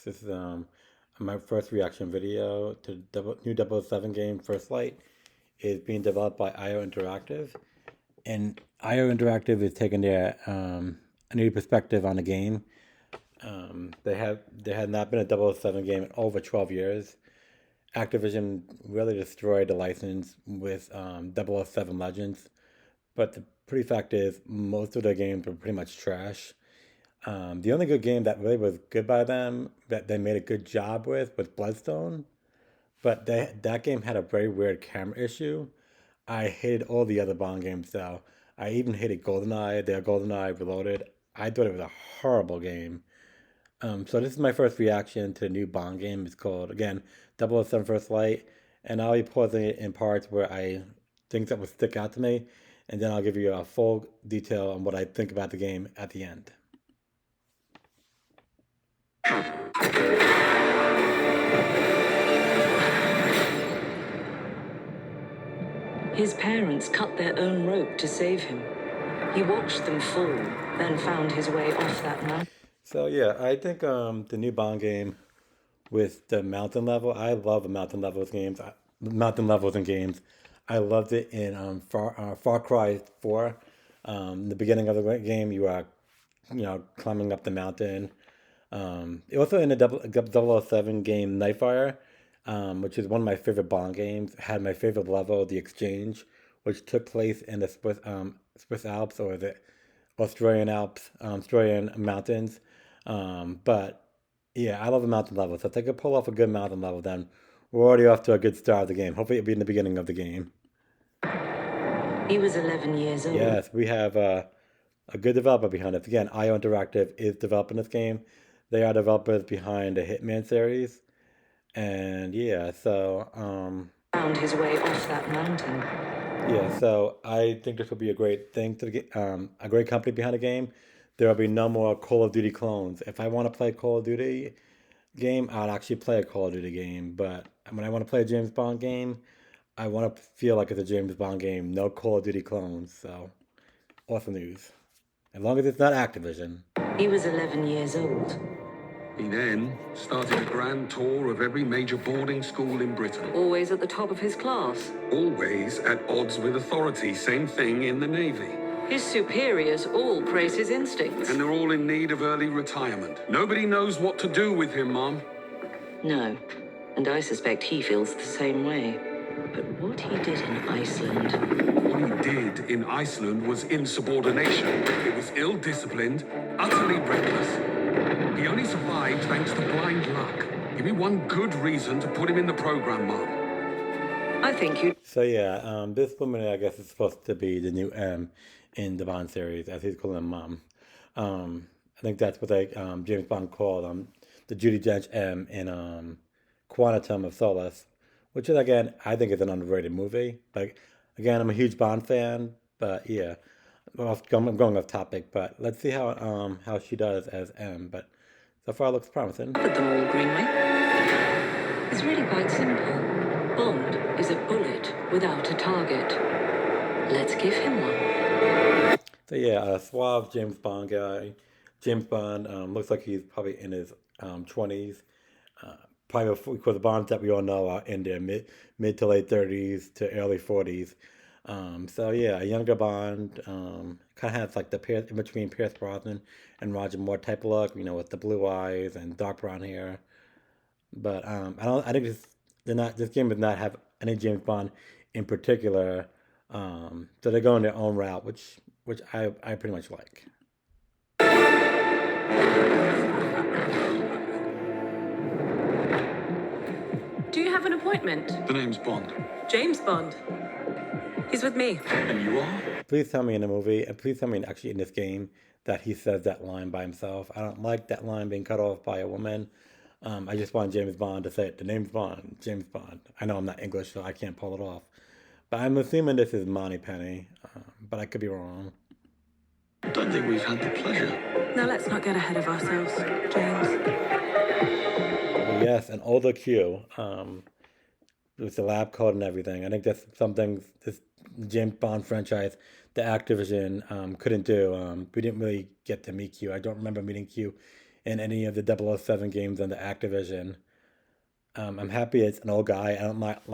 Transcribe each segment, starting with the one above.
Alex. This is my first reaction video to new 007 game First Light. Is being developed by IO Interactive, and IO Interactive is taking their a new perspective on the game. There had not been a 007 game in over 12 years. Activision really destroyed the license with 007 Legends, but the pretty fact is most of their games were pretty much trash. The only good game that really was good by them that they made a good job with was Bloodstone, but that game had a very weird camera issue. I hated all the other Bond games though. I even hated GoldenEye, their GoldenEye Reloaded. I thought it was a horrible game. So this is my first reaction to the new Bond game. It's called again 007 First Light, and I'll be pausing it in parts where I things that would stick out to me, and then I'll give you a full detail on what I think about the game at the end. His parents cut their own rope to save him. He watched them fall, then found his way off that mountain. So yeah, I think the new Bond game with the mountain level. I love the mountain levels in games. I loved it in Far Cry 4. The beginning of the game, you are climbing up the mountain. Also in the 007 game Nightfire, which is one of my favorite Bond games, had my favorite level, The Exchange, which took place in the Swiss Alps, or the Australian Alps, Australian mountains. But yeah, I love the mountain level. So if they could pull off a good mountain level, then we're already off to a good start of the game. Hopefully, it'll be in the beginning of the game. He was 11 years old. Yes, we have a good developer behind us. Again, IO Interactive is developing this game. They are developers behind the Hitman series. And yeah, so Found his way off that mountain. yeah, so I think this will be a great thing to get a great company behind the game. There will be no more Call of Duty clones. If I want to play Call of Duty game, I'd actually play a Call of Duty game. But when I want to play a James Bond game, I want to feel like it's a James Bond game. No Call of Duty clones. So awesome news. As long as it's not Activision. He was 11 years old. He then started a grand tour of every major boarding school in Britain. Always at the top of his class. Always at odds with authority. Same thing in the Navy. His superiors all praise his instincts. And they're all in need of early retirement. Nobody knows what to do with him, Mom. No, and I suspect he feels the same way. But what he did in Iceland... What he did in Iceland was insubordination. It was ill-disciplined, utterly reckless. He only survived thanks to blind luck. Give me one good reason to put him in the program, Mom. I think you... So yeah, this woman I guess is supposed to be the new M in the Bond series, as he's calling Mom. I think that's what James Bond called the Judi Dench M in Quantum of Solace, which is again I think is an underrated movie. But again, I'm a huge Bond fan, but yeah, I'm going off topic. But let's see how she does as M. But so far, it looks promising. Put them all, Greenway. It's really quite simple. Bond is a bullet without a target. Let's give him one. So yeah, a suave James Bond guy. James Bond looks like he's probably in his 20s. Probably because the Bonds that we all know are in their mid to late 30s to early 40s. So yeah, a younger Bond kind of has like the in between Pierce Brosnan and Roger Moore type of look, with the blue eyes and dark brown hair. But I think this game does not have any James Bond in particular. So they're going their own route, which I pretty much like. Do you have an appointment? The name's Bond. James Bond. He's with me. And you are? Please tell me in the movie, and please tell me actually in this game, that he says that line by himself. I don't like that line being cut off by a woman. I just want James Bond to say it. The name's Bond. James Bond. I know I'm not English, so I can't pull it off. But I'm assuming this is Moneypenny, but I could be wrong. I don't think we've had the pleasure. Now let's not get ahead of ourselves, James. Yes, an older Q. With the lab coat and everything. I think that's something this James Bond franchise, the Activision, couldn't do. We didn't really get to meet Q. I don't remember meeting Q in any of the 007 games on the Activision. I'm happy it's an old guy. I don't like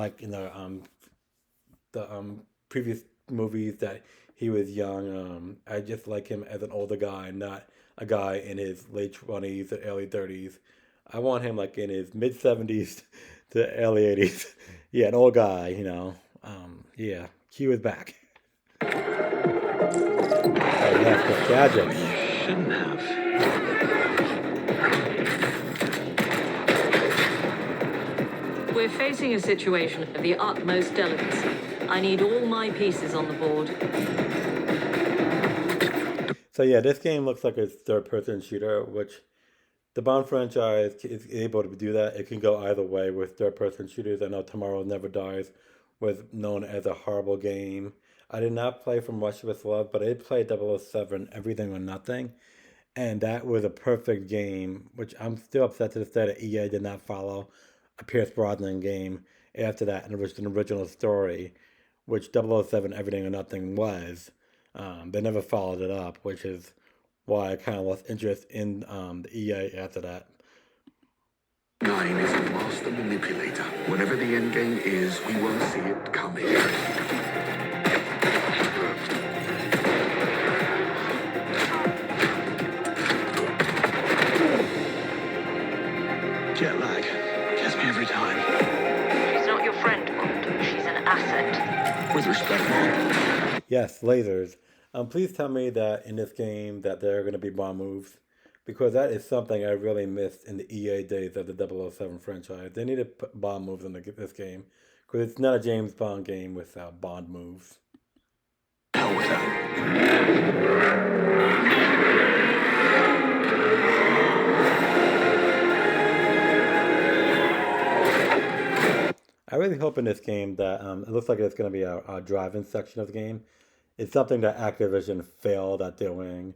the previous movies that he was young. I just like him as an older guy, not a guy in his late 20s or early 30s. I want him like in his mid 70s to early 80s. Yeah, an old guy, yeah, Q is back. Oh, yes, the gadgets. Shouldn't have. We're facing a situation of the utmost delicacy. I need all my pieces on the board. So yeah, this game looks like a third-person shooter, which the Bond franchise is able to do that. It can go either way with third-person shooters. I know Tomorrow Never Dies was known as a horrible game. I did not play From Russia with Love, but I did play 007 Everything or Nothing, and that was a perfect game, which I'm still upset to this day that EA did not follow a Pierce Brosnan game after that, and it was an original story, which 007 Everything or Nothing was. They never followed it up, which is why I kind of lost interest in the EA after that. Nine is a master manipulator. Whatever the end game is, we won't see it coming. Jet lag gets me every time. She's not your friend, Bond. She's an asset. With respect, Mom. Yes, lasers. Please tell me that in this game that there are going to be bomb moves, because that is something I really missed in the EA days of the 007 franchise. They need to put bomb moves in this game, because it's not a James Bond game without Bond moves. Hell with that. I really hope in this game that it looks like it's going to be a driving section of the game. It's something that Activision failed at doing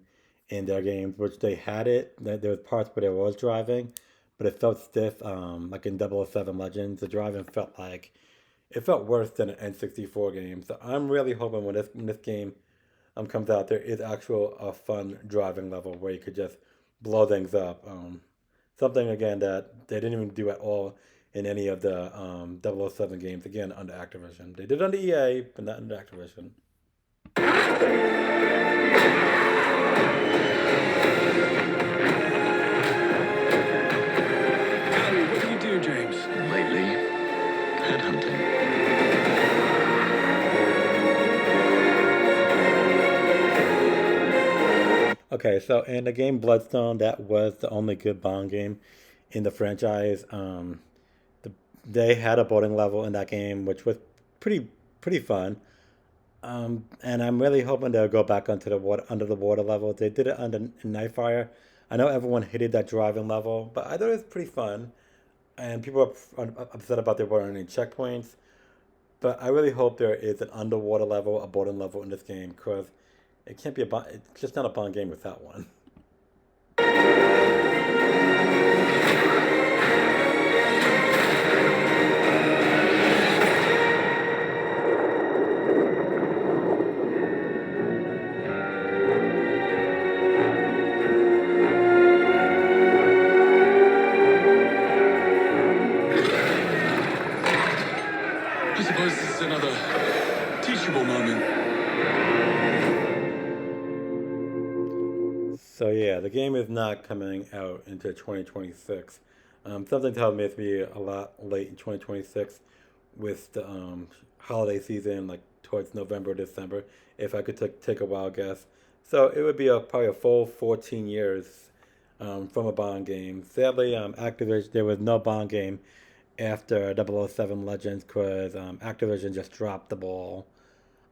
in their games, which they had it. There was parts where there was driving, but it felt stiff. Like in 007 Legends, the driving felt worse than an N64 game. So I'm really hoping when this game comes out, there is actual a fun driving level where you could just blow things up. Something again that they didn't even do at all in any of the 007 games. Again, under Activision, they did it under EA, but not under Activision. Harry, what do you do, James? Lately, headhunting. Okay, so in the game Bloodstone, that was the only good Bond game in the franchise. They had a boating level in that game, which was pretty fun. And I'm really hoping they'll go back onto the water under the water level. They did it under Nightfire. I know everyone hated that driving level, but I thought it was pretty fun. And people are upset about there weren't any checkpoints. But I really hope there is an underwater level, a boating level in this game, because it can't be it's just not a Bond game without one. I suppose this is another teachable moment. So yeah, the game is not coming out until 2026. Something tells me it's gonna be a lot late in 2026 with the holiday season, like towards November, December, if I could take a wild guess. So it would be probably a full 14 years from a Bond game. Sadly, Activision, there was no Bond game after 007 Legends because Activision just dropped the ball.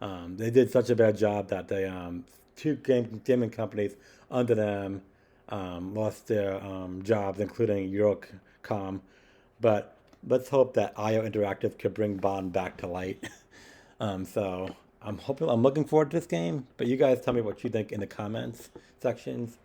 They did such a bad job that they two gaming companies under them lost their jobs, including Eurocom. But let's hope that IO Interactive could bring Bond back to light. So I'm looking forward to this game. But you guys tell me what you think in the comments sections.